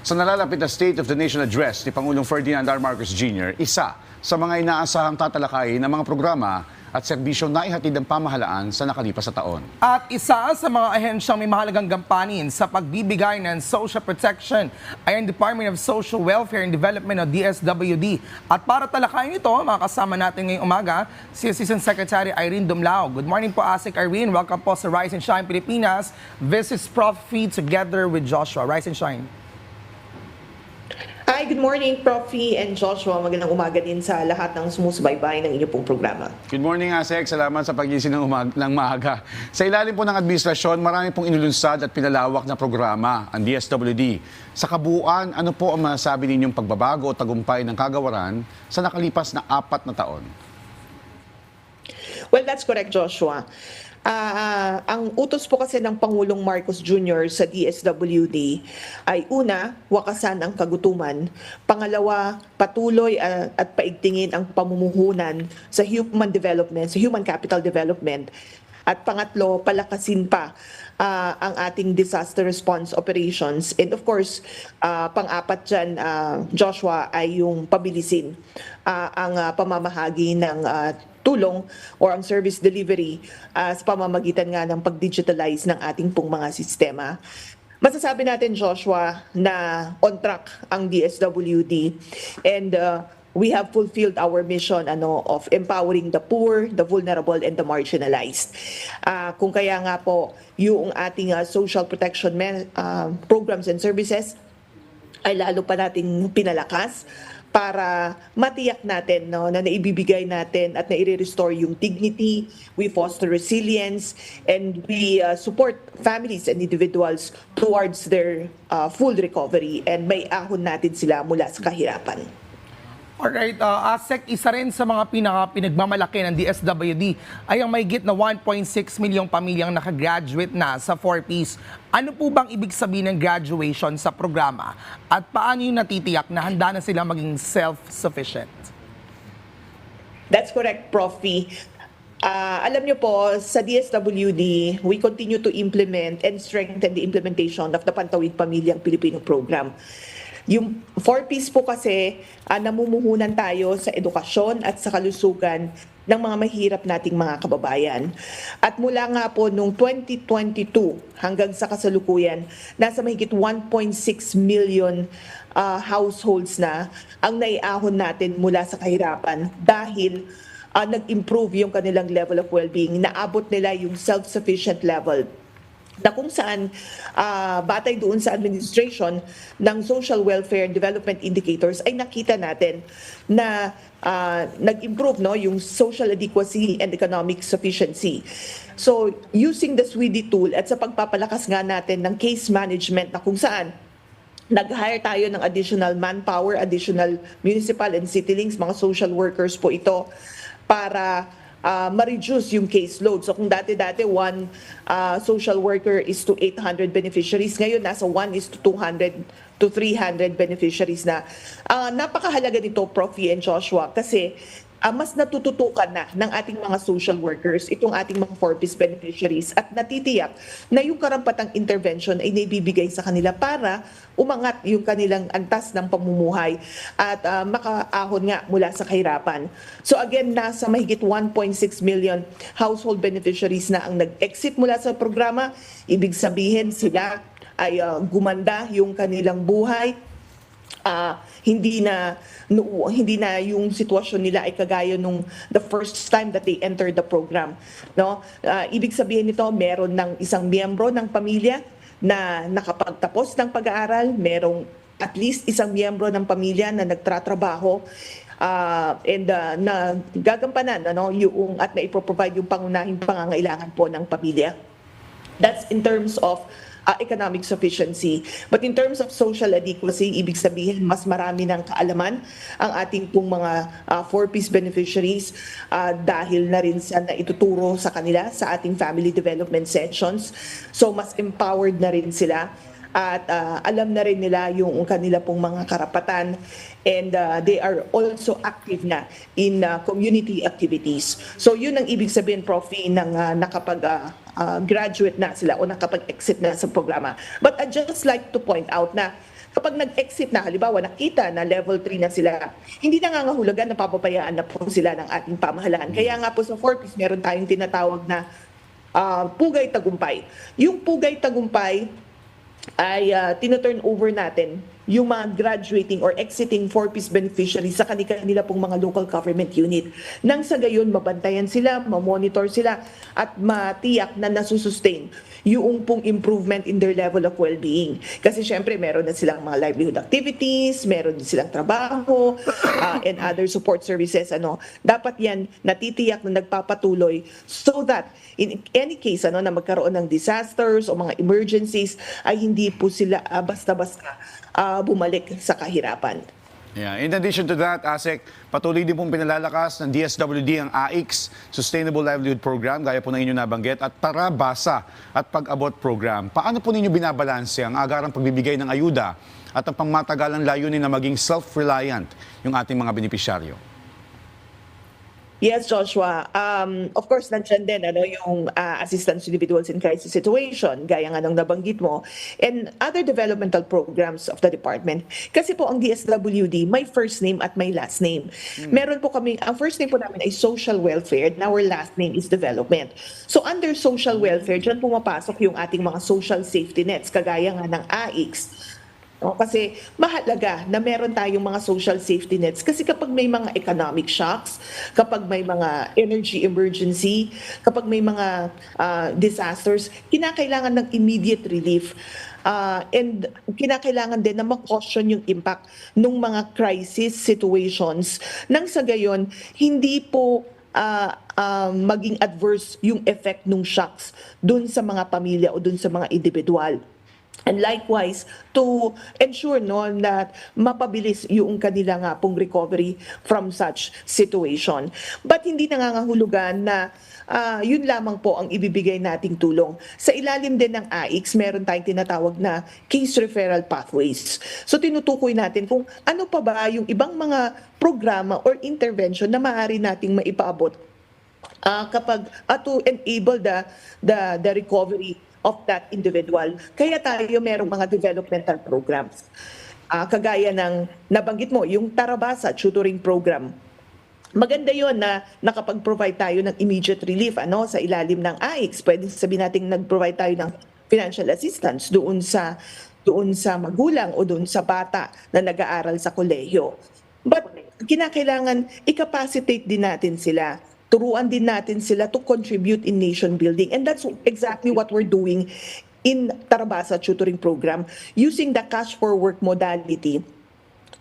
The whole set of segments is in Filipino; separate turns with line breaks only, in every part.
Sa nalalapit na State of the Nation Address ni Pangulong Ferdinand R. Marcos Jr., isa sa mga inaasahang tatalakayin ng mga programa at serbisyong naihatid ng pamahalaan sa nakalipas na taon.
At isa sa mga ahensyang may mahalagang gampanin sa pagbibigay ng social protection ay ang Department of Social Welfare and Development o DSWD. At para talakayin ito, makakasama natin ngayong umaga si Assistant Secretary Irene Dumlao. Good morning po, Asik Irene. Welcome po sa Rise and Shine Pilipinas. This is Prof. Fee together with Joshua. Rise and Shine.
Hi, good morning, Prof. and Joshua. Magandang umaga din sa lahat ng sumusubaybay ng inyong pong programa.
Good morning, Asek. Salamat sa pagising ng maaga. Sa ilalim po ng administrasyon, marami pong inulunsad at pinalawak na programa ang DSWD. Sa kabuuan, ano po ang masasabi ninyong pagbabago o tagumpay ng kagawaran sa nakalipas na 4 na taon?
Well, that's correct, Joshua. Ang utos po kasi ng Pangulong Marcos Jr. sa DSWD ay una, wakasan ang kagutuman. Pangalawa, patuloy at paigtingin ang pamumuhunan sa human development, sa human capital development. At pangatlo, palakasin pa ang ating disaster response operations. And of course, pang-apat dyan, Joshua, ay yung pabilisin ang pamamahagi ng tulong or ang service delivery sa pamamagitan nga ng pag-digitalize ng ating pong mga sistema. Masasabi natin, Joshua, na on track ang DSWD and we have fulfilled our mission of empowering the poor, the vulnerable, and the marginalized. Kung kaya nga po, yung ating social protection programs and services ay lalo pa nating pinalakas para matiyak natin na naibibigay natin at nai-restore yung dignity, we foster resilience, and we support families and individuals towards their full recovery and may ahon natin sila mula sa kahirapan.
Alright, Asek, isa rin sa mga pinagmamalaki ng DSWD ay ang mahigit na 1.6 milyong pamilyang nakagraduate na sa 4Ps. Ano po bang ibig sabihin ng graduation sa programa? At paano yung natitiyak na handa na sila maging self-sufficient?
That's correct, Prof. Alam niyo po, sa DSWD, we continue to implement and strengthen the implementation of the Pantawid Pamilyang Pilipino Program. Yung 4Ps po kasi, namumuhunan tayo sa edukasyon at sa kalusugan ng mga mahirap nating mga kababayan. At mula nga po noong 2022 hanggang sa kasalukuyan, nasa mahigit 1.6 million households na ang naiahon natin mula sa kahirapan dahil nag-improve yung kanilang level of well-being, naabot nila yung self-sufficient level na kung saan batay doon sa administration ng Social Welfare and Development Indicators ay nakita natin na nag-improve yung social adequacy and economic sufficiency. So using the SWIDI tool at sa pagpapalakas nga natin ng case management na kung saan nag-hire tayo ng additional manpower, additional municipal and city links, mga social workers po ito para ma-reduce yung caseload. So kung dati-dati one social worker is to 800 beneficiaries, ngayon nasa 1 is to 200 to 300 beneficiaries na. Napakahalaga nito, Prof. and Joshua, kasi mas natututukan na ng ating mga social workers, itong ating mga 4Ps beneficiaries at natitiyak na yung karampatang intervention ay naibibigay sa kanila para umangat yung kanilang antas ng pamumuhay at makaahon nga mula sa kahirapan. So again, nasa mahigit 1.6 million household beneficiaries na ang nag-exit mula sa programa. Ibig sabihin sila ay gumanda yung kanilang buhay. Hindi na yung sitwasyon nila ay kagaya nung the first time that they entered the program, no? Ibig sabihin nito, meron ng isang miyembro ng pamilya na nakapagtapos ng pag-aaral, merong at least isang miyembro ng pamilya na nagtratrabaho and na gagampanan yung at na-provide yung pangunahing pangangailangan po ng pamilya. That's in terms of economic sufficiency. But in terms of social adequacy, ibig sabihin mas marami ng kaalaman ang ating pong mga 4Ps beneficiaries dahil na rin sa naituturo sa kanila sa ating family development sessions. So mas empowered na rin sila at alam na rin nila yung kanila pong mga karapatan and they are also active na in community activities. So yun ang ibig sabihin, Prof, ng graduate na sila o nakapag-exit na sa programa. But I'd just like to point out na kapag nag-exit na, halimbawa nakita na level 3 na sila, hindi nangangahulugan na papapayaan na po sila ng ating pamahalaan. Kaya nga po sa 4Ps, meron tayong tinatawag na Pugay Tagumpay. Yung Pugay Tagumpay ay tino-turn over natin yung mga graduating or exiting 4Ps beneficiaries sa kanila pong mga local government unit. Nang sa gayon, mabantayan sila, mamonitor sila, at matiyak na nasusustain yung pong improvement in their level of well-being. Kasi syempre, meron na silang mga livelihood activities, meron din silang trabaho, and other support services. Dapat yan natitiyak na nagpapatuloy so that in any case na magkaroon ng disasters o mga emergencies, ay hindi po sila basta-basta bumalik sa kahirapan.
Yeah. In addition to that, ASEC, patuloy din pong pinalalakas ng DSWD ang AIX, Sustainable Livelihood Program, gaya po ng inyo nabanggit, at Parabasa at Pag-abot Program. Paano po ninyo binabalanse ang agarang pagbibigay ng ayuda at ang pangmatagalang layunin na maging self-reliant yung ating mga benepisyaryo?
Yes, Joshua. Of course, nandiyan din yung assistance to individuals in crisis situation, gaya nga ng nabanggit mo, and other developmental programs of the department. Kasi po ang DSWD, may first name at may last name. Meron po kami, ang first name po namin ay social welfare, and our last name is development. So under social welfare, dyan pumapasok yung ating mga social safety nets, kagaya nga ng AIX. Kasi mahalaga na meron tayong mga social safety nets kasi kapag may mga economic shocks, kapag may mga energy emergency, kapag may mga disasters, kinakailangan ng immediate relief. And kinakailangan din na ma-caution yung impact ng mga crisis situations nang sa gayon hindi po maging adverse yung effect ng shocks dun sa mga pamilya o dun sa mga individual. And likewise, to ensure na mapabilis yung kanila nga pong recovery from such situation. But hindi nangangahulugan na yun lamang po ang ibibigay nating tulong. Sa ilalim din ng AIX, meron tayong tinatawag na case referral pathways. So tinutukoy natin kung ano pa ba yung ibang mga programa or intervention na maaari nating maipaabot kapag to enable the recovery of that individual. Kaya tayo merong mga developmental programs. Kagaya ng nabanggit mo, yung Tarabasa Tutoring Program. Maganda yon na nakapag-provide tayo ng immediate relief sa ilalim ng AIX. Pwede sabihin natin nag-provide tayo ng financial assistance doon sa magulang o doon sa bata na nag-aaral sa kolehiyo. But kinakailangan i-capacitate din natin sila. Turuan din natin sila to contribute in nation building. And that's exactly what we're doing in Tarabasa Tutoring Program. Using the cash for work modality,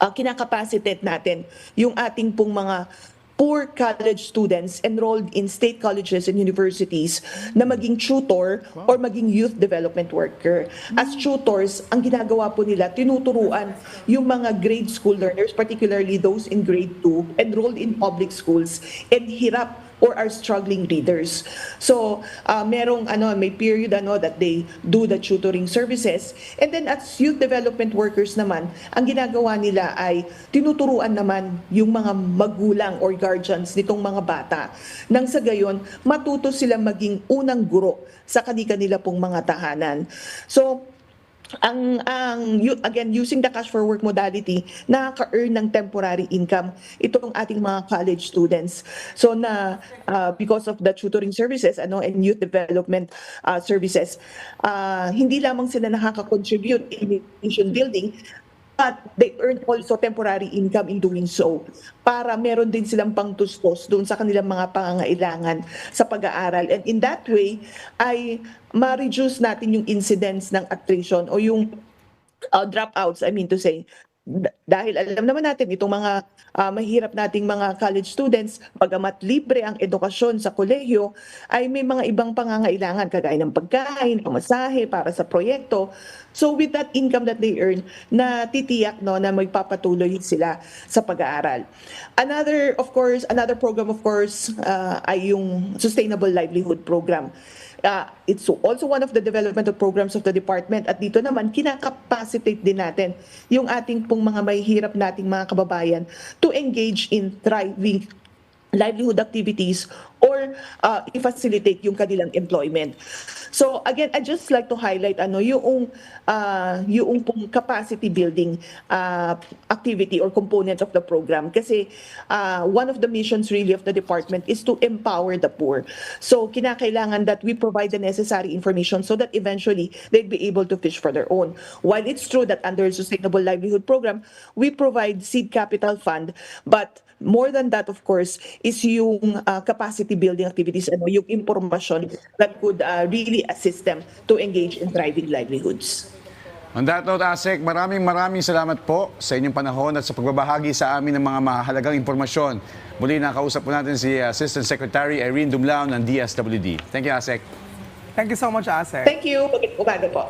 kinakapacitate natin yung ating pong mga poor college students enrolled in state colleges and universities na maging tutor or maging youth development worker. As tutors, ang ginagawa po nila, tinuturuan yung mga grade school learners, particularly those in grade 2, enrolled in public schools, and hirap or are struggling readers. So, may period that they do the tutoring services. And then as youth development workers naman, ang ginagawa nila ay tinuturuan naman yung mga magulang or guardians nitong mga bata. Nang sa gayon, matuto sila maging unang guro sa kanila pong mga tahanan. So, again, using the cash for work modality, nakaka-earn ng temporary income itong ating mga college students. So because of the tutoring services and youth development services, hindi lamang sila nakaka-contribute in nation building, but they earn also temporary income in doing so para meron din silang pangtustos doon sa kanilang mga pangangailangan sa pag-aaral. And in that way, ay ma-reduce natin yung incidence ng attrition o yung dropouts, I mean to say. Dahil alam naman natin, itong mga mahirap nating mga college students, bagamat libre ang edukasyon sa kolehiyo, ay may mga ibang pangangailangan, kagaya ng pagkain, pamasahe para sa proyekto. So with that income that they earn, natitiyak na magpapatuloy sila sa pag-aaral. Another program of course ay yung Sustainable Livelihood Program. It's also one of the developmental programs of the department, at dito naman kinakapacitate din natin yung ating pong mga mahihirap nating mga kababayan to engage in thriving livelihood activities or i-facilitate yung kanilang employment. So again, I just like to highlight yung pong capacity building activity or component of the program, kasi one of the missions really of the department is to empower the poor. So kinakailangan that we provide the necessary information so that eventually they'd be able to fish for their own. While it's true that under Sustainable Livelihood Program, we provide seed capital fund, but more than that, of course, is yung capacity building activities, yung impormasyon that could really assist them to engage in thriving livelihoods.
On that note, ASEC, maraming salamat po sa inyong panahon at sa pagbabahagi sa amin ng mga mahalagang impormasyon. Muli nakausap po natin si Assistant Secretary Irene Dumlao ng DSWD. Thank you, ASEC.
Thank you so much, Asek.
Thank you. Umaga po.